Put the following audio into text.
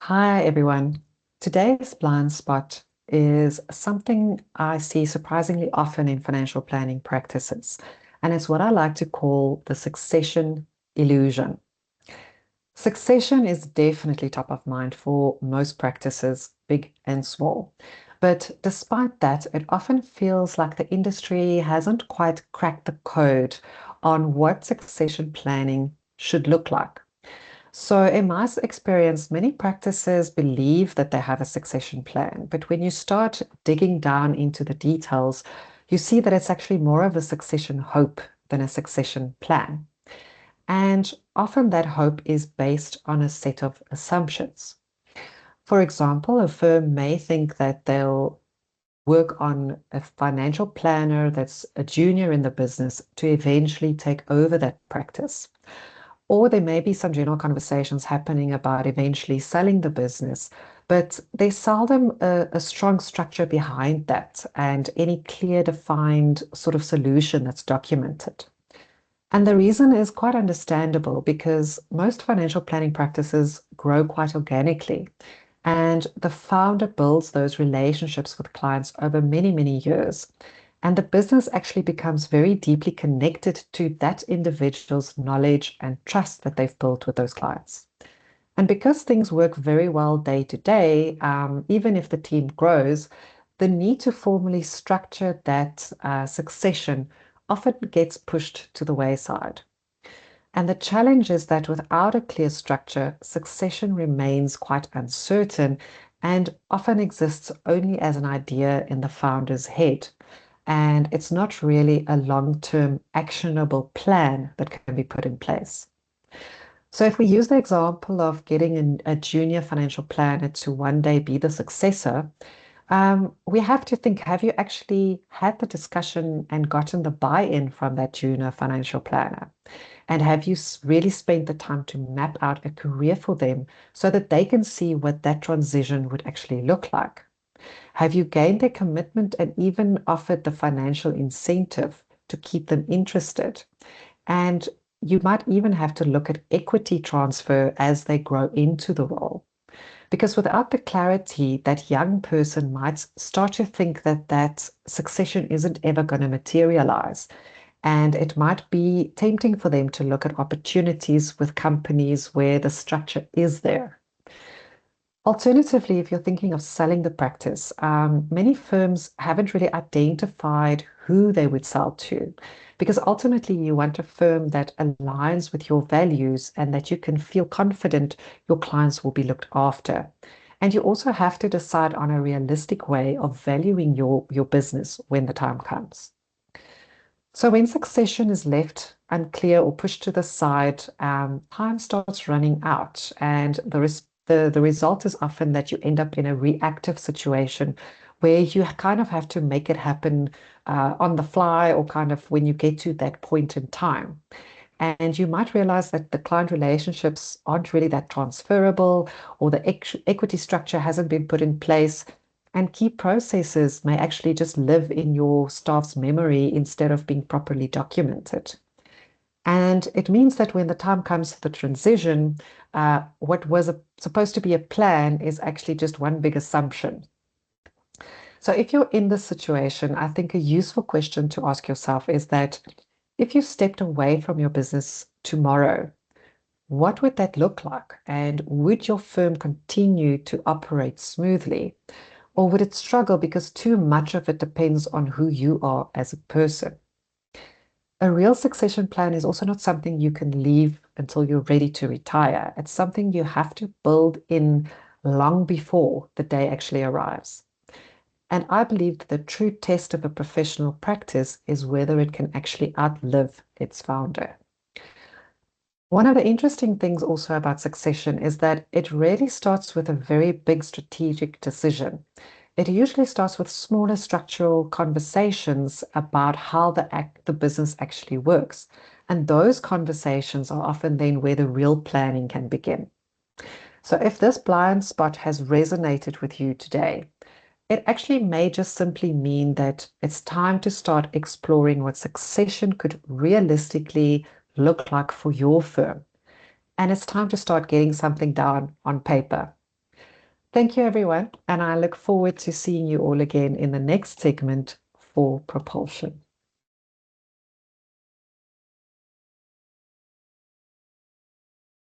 Hi, everyone. Today's blind spot is something I see surprisingly often in financial planning practices, and it's what I like to call the succession illusion. Succession is definitely top of mind for most practices, big and small. But despite that, it often feels like the industry hasn't quite cracked the code on what succession planning should look like. So, in my experience, many practices believe that they have a succession plan, but when you start digging down into the details, you see that it's actually more of a succession hope than a succession plan. And often that hope is based on a set of assumptions. For example, a firm may think that they'll work on a financial planner that's a junior in the business to eventually take over that practice. Or there may be some general conversations happening about eventually selling the business, but there's seldom a strong structure behind that and any clear, defined sort of solution that's documented. And the reason is quite understandable because most financial planning practices grow quite organically. And the founder builds those relationships with clients over many, many years. And the business actually becomes very deeply connected to that individual's knowledge and trust that they've built with those clients. And because things work very well day to day, even if the team grows, the need to formally structure that succession often gets pushed to the wayside. And the challenge is that without a clear structure, succession remains quite uncertain and often exists only as an idea in the founder's head. And it's not really a long-term actionable plan that can be put in place. So if we use the example of getting a junior financial planner to one day be the successor, we have to think, have you actually had the discussion and gotten the buy-in from that junior financial planner? And have you really spent the time to map out a career for them so that they can see what that transition would actually look like? Have you gained their commitment and even offered the financial incentive to keep them interested? And you might even have to look at equity transfer as they grow into the role. Because without the clarity, that young person might start to think that that succession isn't ever going to materialize. And it might be tempting for them to look at opportunities with companies where the structure is there. Alternatively, if you're thinking of selling the practice, many firms haven't really identified who they would sell to, because ultimately you want a firm that aligns with your values and that you can feel confident your clients will be looked after. And you also have to decide on a realistic way of valuing your business when the time comes. So when succession is left unclear or pushed to the side, time starts running out, and the result is often that you end up in a reactive situation where you kind of have to make it happen on the fly or kind of when you get to that point in time. And you might realize that the client relationships aren't really that transferable, or the equity structure hasn't been put in place. And key processes may actually just live in your staff's memory instead of being properly documented. And it means that when the time comes for the transition, what was supposed to be a plan is actually just one big assumption. So if you're in this situation, I think a useful question to ask yourself is that if you stepped away from your business tomorrow, what would that look like? And would your firm continue to operate smoothly? Or would it struggle because too much of it depends on who you are as a person? A real succession plan is also not something you can leave until you're ready to retire. It's something you have to build in long before the day actually arrives. And I believe that the true test of a professional practice is whether it can actually outlive its founder. One of the interesting things also about succession is that it really starts with a very big strategic decision. It usually starts with smaller structural conversations about how the business actually works. And those conversations are often then where the real planning can begin. So if this blind spot has resonated with you today, it actually may just simply mean that it's time to start exploring what succession could realistically look like for your firm. And it's time to start getting something down on paper. Thank you, everyone. And I look forward to seeing you all again in the next segment for propulsion.